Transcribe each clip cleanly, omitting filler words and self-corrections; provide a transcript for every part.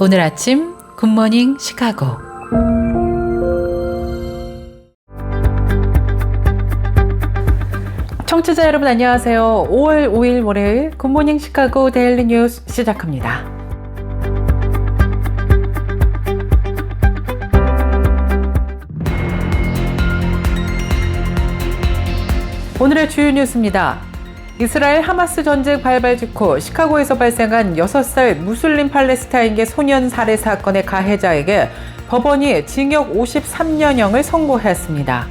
오늘 아침 굿모닝 시카고. 청취자 여러분 안녕하세요. 5월 5일 월요일 굿모닝 시카고 데일리 뉴스 시작합니다. 오늘의 주요 뉴스입니다. 이스라엘 하마스 전쟁 발발 직후 시카고에서 발생한 6살 무슬림 팔레스타인계 소년 살해 사건의 가해자에게 법원이 징역 53년형을 선고했습니다.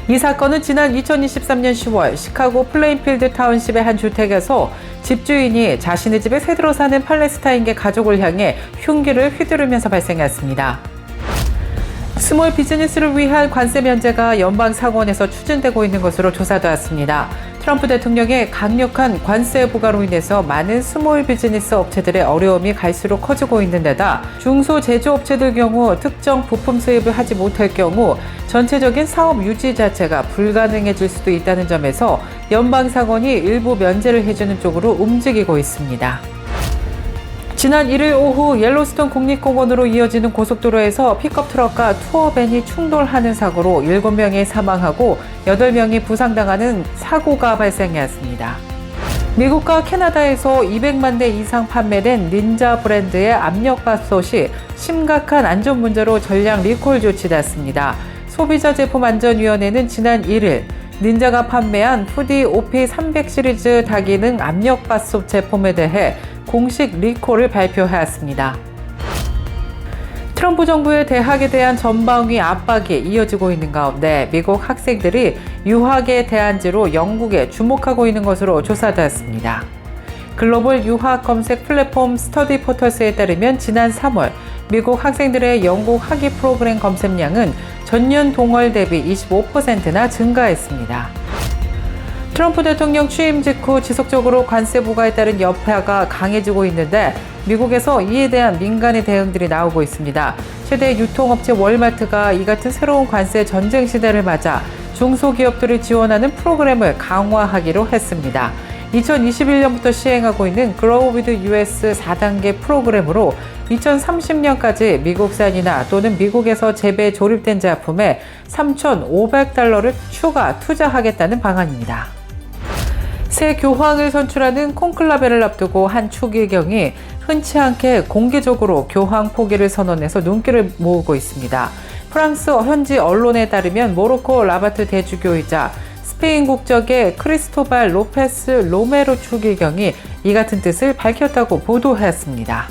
이 사건은 지난 2023년 10월 시카고 플레인필드 타운십의 한 주택에서 집주인이 자신의 집에 새들어 사는 팔레스타인계 가족을 향해 흉기를 휘두르면서 발생했습니다. 스몰 비즈니스를 위한 관세 면제가 연방 상원에서 추진되고 있는 것으로 조사되었습니다. 트럼프 대통령의 강력한 관세 부과로 인해서 많은 스몰 비즈니스 업체들의 어려움이 갈수록 커지고 있는 데다 중소 제조업체들 경우 특정 부품 수입을 하지 못할 경우 전체적인 사업 유지 자체가 불가능해질 수도 있다는 점에서 연방 상원이 일부 면제를 해주는 쪽으로 움직이고 있습니다. 지난 1일 오후 옐로스톤 국립공원으로 이어지는 고속도로에서 픽업 트럭과 투어밴이 충돌하는 사고로 7명이 사망하고 8명이 부상당하는 사고가 발생했습니다. 미국과 캐나다에서 200만 대 이상 판매된 닌자 브랜드의 압력밥솥이 심각한 안전 문제로 전량 리콜 조치됐습니다. 소비자제품안전위원회는 지난 1일 닌자가 판매한 푸디 OP300 시리즈 다기능 압력밥솥 제품에 대해 공식 리콜을 발표하였습니다. 트럼프 정부의 대학에 대한 전방위 압박이 이어지고 있는 가운데 미국 학생들이 유학에 대한지로 영국에 주목하고 있는 것으로 조사되었습니다. 글로벌 유학 검색 플랫폼 스터디 포털스에 따르면 지난 3월 미국 학생들의 영국 학위 프로그램 검색량은 전년 동월 대비 25%나 증가했습니다. 트럼프 대통령 취임 직후 지속적으로 관세 부과에 따른 여파가 강해지고 있는데 미국에서 이에 대한 민간의 대응들이 나오고 있습니다. 최대 유통업체 월마트가 이 같은 새로운 관세 전쟁 시대를 맞아 중소기업들을 지원하는 프로그램을 강화하기로 했습니다. 2021년부터 시행하고 있는 Grow with US 4단계 프로그램으로 2030년까지 미국산이나 또는 미국에서 재배 조립된 제품에 $3,500를 추가 투자하겠다는 방안입니다. 새 교황을 선출하는 콘클라베를 앞두고 한 추기경이 흔치 않게 공개적으로 교황 포기를 선언해서 눈길을 모으고 있습니다. 프랑스 현지 언론에 따르면 모로코 라바트 대주교이자 스페인 국적의 크리스토발 로페스 로메로 추기경이 이 같은 뜻을 밝혔다고 보도했습니다.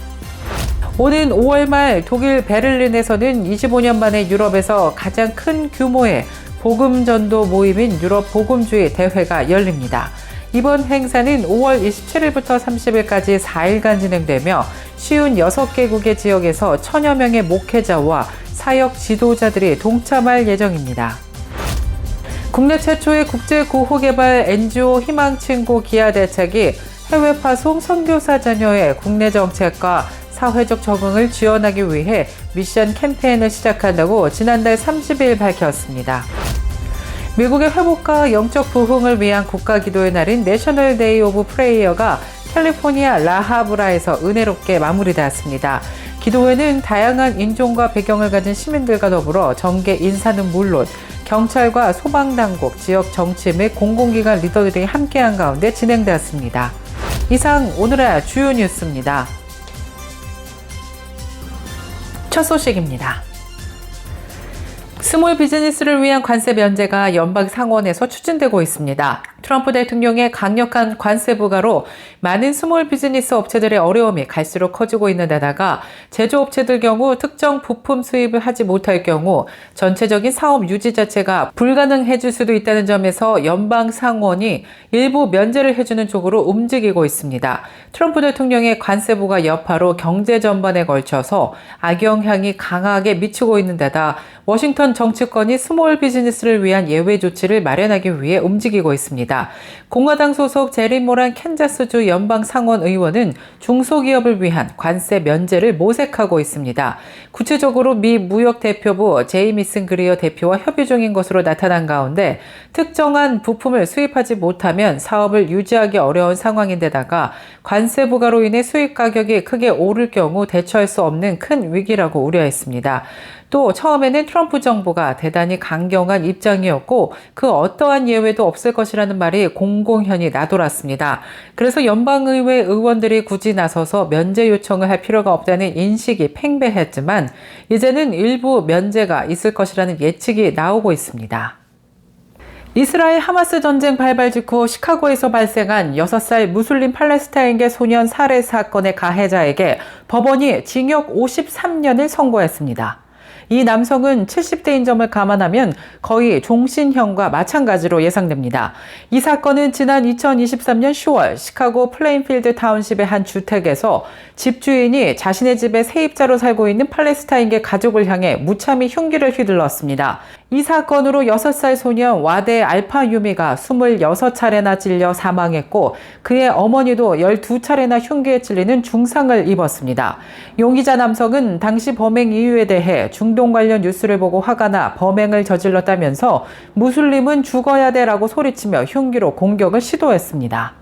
오는 5월 말 독일 베를린에서는 25년 만에 유럽에서 가장 큰 규모의 복음 전도 모임인 유럽 복음주의 대회가 열립니다. 이번 행사는 5월 27일부터 30일까지 4일간 진행되며 56개국의 지역에서 1000여 명의 목회자와 사역 지도자들이 동참할 예정입니다. 국내 최초의 국제 구호개발 NGO 희망친구 기아대책이 해외 파송 선교사 자녀의 국내 정책과 사회적 적응을 지원하기 위해 미션 캠페인을 시작한다고 지난달 30일 밝혔습니다. 미국의 회복과 영적 부흥을 위한 국가기도의 날인 내셔널 데이 오브 프레이어가 캘리포니아 라하브라에서 은혜롭게 마무리되었습니다. 기도회는 다양한 인종과 배경을 가진 시민들과 더불어 정계 인사는 물론 경찰과 소방당국, 지역 정치 및 공공기관 리더들이 함께한 가운데 진행되었습니다. 이상 오늘의 주요 뉴스입니다. 첫 소식입니다. 스몰 비즈니스를 위한 관세 면제가 연방 상원에서 추진되고 있습니다. 트럼프 대통령의 강력한 관세 부과로 많은 스몰 비즈니스 업체들의 어려움이 갈수록 커지고 있는 데다가 제조업체들 경우 특정 부품 수입을 하지 못할 경우 전체적인 사업 유지 자체가 불가능해질 수도 있다는 점에서 연방 상원이 일부 면제를 해주는 쪽으로 움직이고 있습니다. 트럼프 대통령의 관세 부과 여파로 경제 전반에 걸쳐서 악영향이 강하게 미치고 있는 데다 워싱턴 한편 정치권이 스몰 비즈니스를 위한 예외 조치를 마련하기 위해 움직이고 있습니다. 공화당 소속 제리 모란 캔자스주 연방 상원 의원은 중소기업을 위한 관세 면제를 모색하고 있습니다. 구체적으로 미 무역대표부 제이미슨 그리어 대표와 협의 중인 것으로 나타난 가운데 특정한 부품을 수입하지 못하면 사업을 유지하기 어려운 상황인데다가 관세 부과로 인해 수입 가격이 크게 오를 경우 대처할 수 없는 큰 위기라고 우려했습니다. 또 처음에는 트럼프 정부가 대단히 강경한 입장이었고 그 어떠한 예외도 없을 것이라는 말이 공공연히 나돌았습니다. 그래서 연방의회 의원들이 굳이 나서서 면제 요청을 할 필요가 없다는 인식이 팽배했지만 이제는 일부 면제가 있을 것이라는 예측이 나오고 있습니다. 이스라엘 하마스 전쟁 발발 직후 시카고에서 발생한 6살 무슬림 팔레스타인계 소년 살해 사건의 가해자에게 법원이 징역 53년을 선고했습니다. 이 남성은 70대인 점을 감안하면 거의 종신형과 마찬가지로 예상됩니다. 이 사건은 지난 2023년 10월 시카고 플레인필드 타운십의 한 주택에서 집주인이 자신의 집에 세입자로 살고 있는 팔레스타인계 가족을 향해 무참히 흉기를 휘둘렀습니다. 이 사건으로 6살 소년 와데 알파 유미가 26차례나 찔려 사망했고 그의 어머니도 12차례나 흉기에 찔리는 중상을 입었습니다. 용의자 남성은 당시 범행 이유에 대해 중동 관련 뉴스를 보고 화가 나 범행을 저질렀다면서 무슬림은 죽어야 돼라고 소리치며 흉기로 공격을 시도했습니다.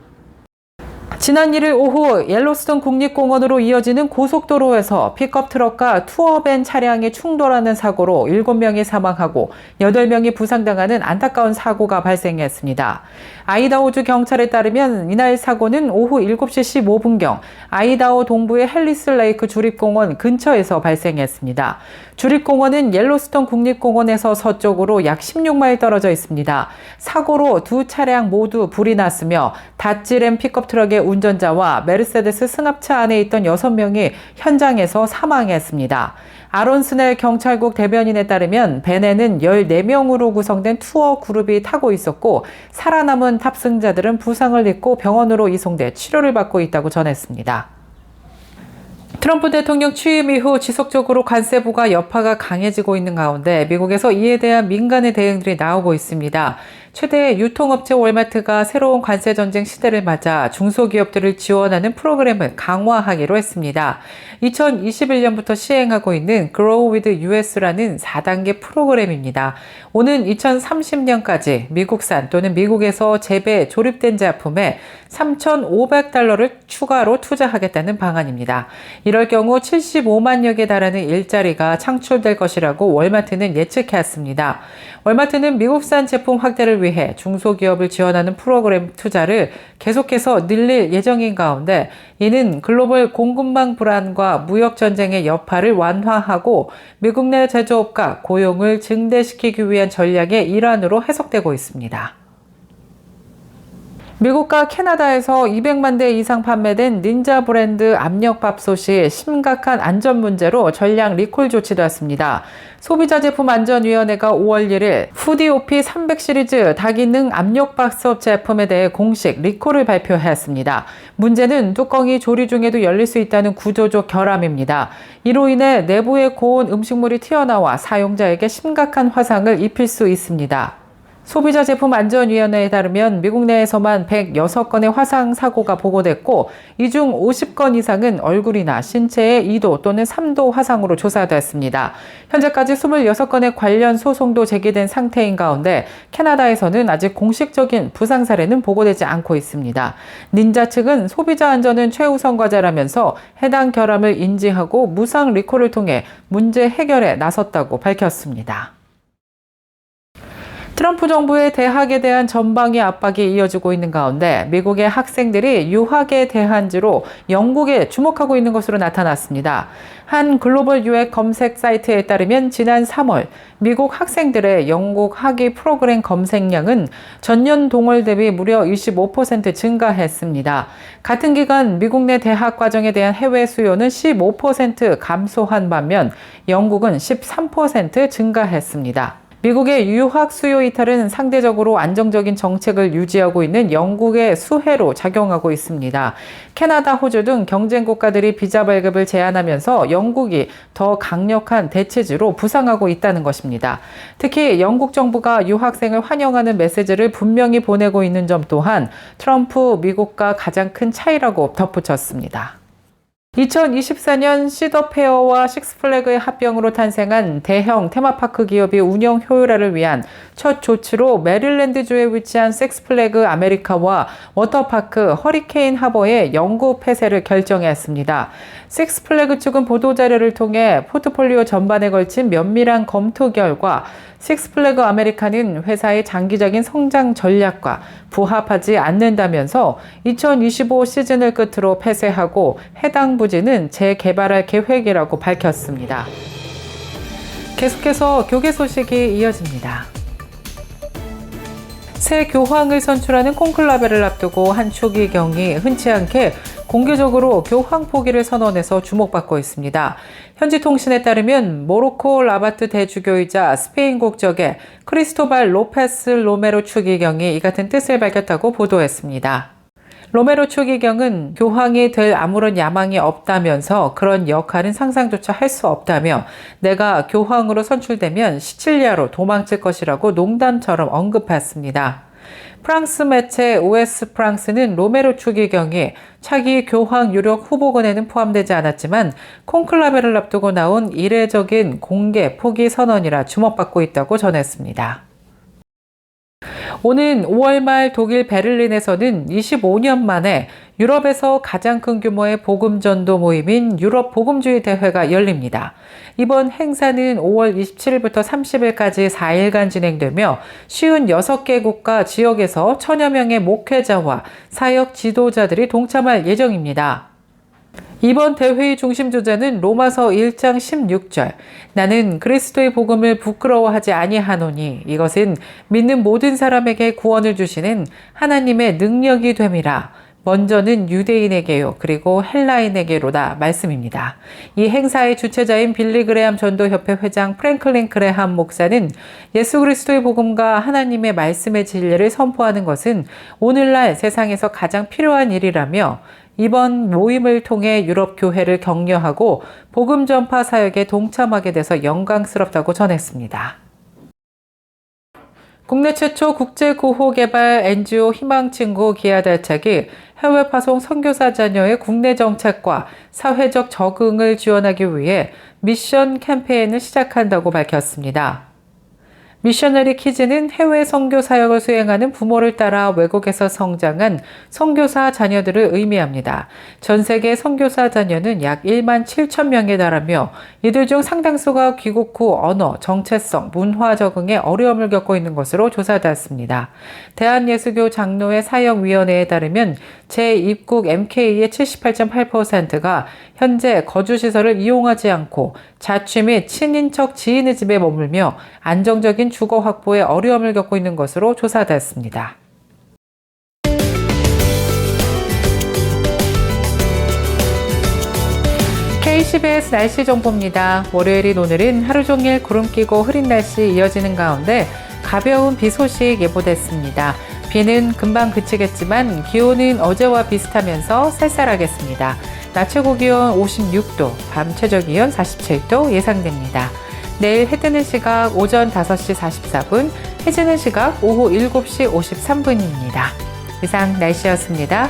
지난 1일 오후 옐로스톤 국립공원으로 이어지는 고속도로에서 픽업 트럭과 투어밴 차량이 충돌하는 사고로 7명이 사망하고 8명이 부상당하는 안타까운 사고가 발생했습니다. 아이다호주 경찰에 따르면 이날 사고는 오후 7시 15분경 아이다호 동부의 헬리스 레이크 주립공원 근처에서 발생했습니다. 주립공원은 옐로스톤 국립공원에서 서쪽으로 약 16마일 떨어져 있습니다. 사고로 두 차량 모두 불이 났으며 다찌렌 픽업 트럭의 운전자와 메르세데스 승합차 안에 있던 6명이 현장에서 사망했습니다. 아론 스넬 경찰국 대변인에 따르면 밴에는 14명으로 구성된 투어 그룹이 타고 있었고 살아남은 탑승자들은 부상을 입고 병원으로 이송돼 치료를 받고 있다고 전했습니다. 트럼프 대통령 취임 이후 지속적으로 관세 부과 여파가 강해지고 있는 가운데 미국에서 이에 대한 민간의 대응들이 나오고 있습니다. 최대 유통업체 월마트가 새로운 관세 전쟁 시대를 맞아 중소기업들을 지원하는 프로그램을 강화하기로 했습니다. 2021년부터 시행하고 있는 Grow with US라는 4단계 프로그램입니다. 오는 2030년까지 미국산 또는 미국에서 재배, 조립된 제품에 $3,500를 추가로 투자하겠다는 방안입니다. 이럴 경우 75만여 개 달하는 일자리가 창출될 것이라고 월마트는 예측했습니다. 월마트는 미국산 제품 확대를 위해 중소기업을 지원하는 프로그램 투자를 계속해서 늘릴 예정인 가운데 이는 글로벌 공급망 불안과 무역 전쟁의 여파를 완화하고 미국 내 제조업과 고용을 증대시키기 위한 전략의 일환으로 해석되고 있습니다. 미국과 캐나다에서 200만 대 이상 판매된 닌자 브랜드 압력밥솥이 심각한 안전 문제로 전량 리콜 조치되었습니다. 소비자제품안전위원회가 5월 1일 푸디오피 300 시리즈 다기능 압력밥솥 제품에 대해 공식 리콜을 발표했습니다. 문제는 뚜껑이 조리 중에도 열릴 수 있다는 구조적 결함입니다. 이로 인해 내부에 고온 음식물이 튀어나와 사용자에게 심각한 화상을 입힐 수 있습니다. 소비자제품안전위원회에 따르면 미국 내에서만 106건의 화상 사고가 보고됐고 이 중 50건 이상은 얼굴이나 신체의 2도 또는 3도 화상으로 조사됐습니다. 현재까지 26건의 관련 소송도 제기된 상태인 가운데 캐나다에서는 아직 공식적인 부상 사례는 보고되지 않고 있습니다. 닌자 측은 소비자 안전은 최우선 과제라면서 해당 결함을 인지하고 무상 리콜을 통해 문제 해결에 나섰다고 밝혔습니다. 트럼프 정부의 대학에 대한 전방위 압박이 이어지고 있는 가운데 미국의 학생들이 유학의 대안지로 영국에 주목하고 있는 것으로 나타났습니다. 한 글로벌 유학 검색 사이트에 따르면 지난 3월 미국 학생들의 영국 학위 프로그램 검색량은 전년 동월 대비 무려 25% 증가했습니다. 같은 기간 미국 내 대학 과정에 대한 해외 수요는 15% 감소한 반면 영국은 13% 증가했습니다. 미국의 유학 수요 이탈은 상대적으로 안정적인 정책을 유지하고 있는 영국의 수혜로 작용하고 있습니다. 캐나다, 호주 등 경쟁 국가들이 비자 발급을 제한하면서 영국이 더 강력한 대체제로 부상하고 있다는 것입니다. 특히 영국 정부가 유학생을 환영하는 메시지를 분명히 보내고 있는 점 또한 트럼프 미국과 가장 큰 차이라고 덧붙였습니다. 2024년 시더페어와 식스플래그의 합병으로 탄생한 대형 테마파크 기업의 운영 효율화를 위한 첫 조치로 메릴랜드주에 위치한 식스플래그 아메리카와 워터파크 허리케인 하버의 영구 폐쇄를 결정했습니다. 식스플래그 측은 보도자료를 통해 포트폴리오 전반에 걸친 면밀한 검토 결과 식스플래그 아메리카는 회사의 장기적인 성장 전략과 부합하지 않는다면서 2025 시즌을 끝으로 폐쇄하고 해당 부지는 재개발할 계획이라고 밝혔습니다. 계속해서 교계 소식이 이어집니다. 새 교황을 선출하는 콘클라베를 앞두고 한 추기경이 흔치 않게 공개적으로 교황 포기를 선언해서 주목받고 있습니다. 현지 통신에 따르면 모로코 라바트 대주교이자 스페인 국적의 크리스토발 로페스 로메로 추기경이 이 같은 뜻을 밝혔다고 보도했습니다. 로메로 추기경은 교황이 될 아무런 야망이 없다면서 그런 역할은 상상조차 할 수 없다며 내가 교황으로 선출되면 시칠리아로 도망칠 것이라고 농담처럼 언급했습니다. 프랑스 매체 OS 프랑스는 로메로 추기경이 차기 교황 유력 후보군에는 포함되지 않았지만 콘클라베를 앞두고 나온 이례적인 공개 포기 선언이라 주목받고 있다고 전했습니다. 오는 5월 말 독일 베를린에서는 25년 만에 유럽에서 가장 큰 규모의 복음 전도 모임인 유럽 복음주의 대회가 열립니다. 이번 행사는 5월 27일부터 30일까지 4일간 진행되며 56개 국가 지역에서 1000여 명의 목회자와 사역 지도자들이 동참할 예정입니다. 이번 대회의 중심 주제는 로마서 1장 16절 나는 그리스도의 복음을 부끄러워하지 아니하노니 이것은 믿는 모든 사람에게 구원을 주시는 하나님의 능력이 됨이라. 먼저는 유대인에게요 그리고 헬라인에게로다 말씀입니다. 이 행사의 주최자인 빌리 그레함 전도협회 회장 프랭클린 그레함 목사는 예수 그리스도의 복음과 하나님의 말씀의 진리를 선포하는 것은 오늘날 세상에서 가장 필요한 일이라며 이번 모임을 통해 유럽 교회를 격려하고 복음 전파 사역에 동참하게 돼서 영광스럽다고 전했습니다. 국내 최초 국제 구호 개발 NGO 희망친구 기아달착이 해외 파송 선교사 자녀의 국내 정착과 사회적 적응을 지원하기 위해 미션 캠페인을 시작한다고 밝혔습니다. 미셔너리 키즈는 해외 선교 사역을 수행하는 부모를 따라 외국에서 성장한 선교사 자녀들을 의미합니다. 전 세계 선교사 자녀는 약 1만 7천 명에 달하며 이들 중 상당수가 귀국 후 언어, 정체성, 문화 적응에 어려움을 겪고 있는 것으로 조사되었습니다. 대한예수교 장로회 사역위원회에 따르면 재입국 MK의 78.8%가 현재 거주시설을 이용하지 않고 자취 및 친인척 지인의 집에 머물며 안정적인 주거 확보에 어려움을 겪고 있는 것으로 조사됐습니다. KCBS 날씨 정보입니다. 월요일인 오늘은 하루 종일 구름 끼고 흐린 날씨 이어지는 가운데 가벼운 비 소식 예보됐습니다. 비는 금방 그치겠지만 기온은 어제와 비슷하면서 쌀쌀하겠습니다. 낮 최고 기온 56도, 밤 최저 기온 47도 예상됩니다. 내일 해 뜨는 시각 오전 5시 44분, 해 지는 시각 오후 7시 53분입니다. 이상 날씨였습니다.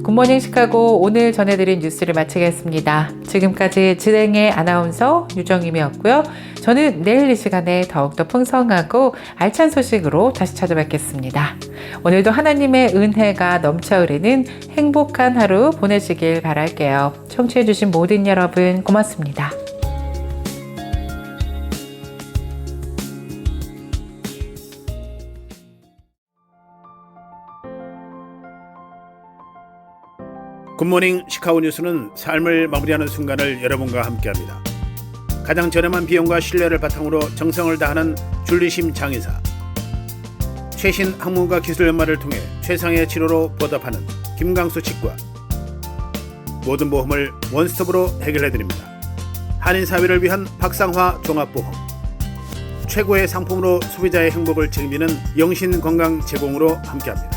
굿모닝 시카고 오늘 전해드린 뉴스를 마치겠습니다. 지금까지 진행의 아나운서 유정임이었고요. 저는 내일 이 시간에 더욱더 풍성하고 알찬 소식으로 다시 찾아뵙겠습니다. 오늘도 하나님의 은혜가 넘쳐 흐르는 행복한 하루 보내시길 바랄게요. 청취해주신 모든 여러분 고맙습니다. 굿모닝 시카고 뉴스는 삶을 마무리하는 순간을 여러분과 함께합니다. 가장 저렴한 비용과 신뢰를 바탕으로 정성을 다하는 줄리심 장의사 최신 학문과 기술 연마를 통해 최상의 치료로 보답하는 김강수 치과. 모든 보험을 원스톱으로 해결해드립니다. 한인사회를 위한 박상화 종합보험. 최고의 상품으로 소비자의 행복을 책임지는 영신건강 제공으로 함께합니다.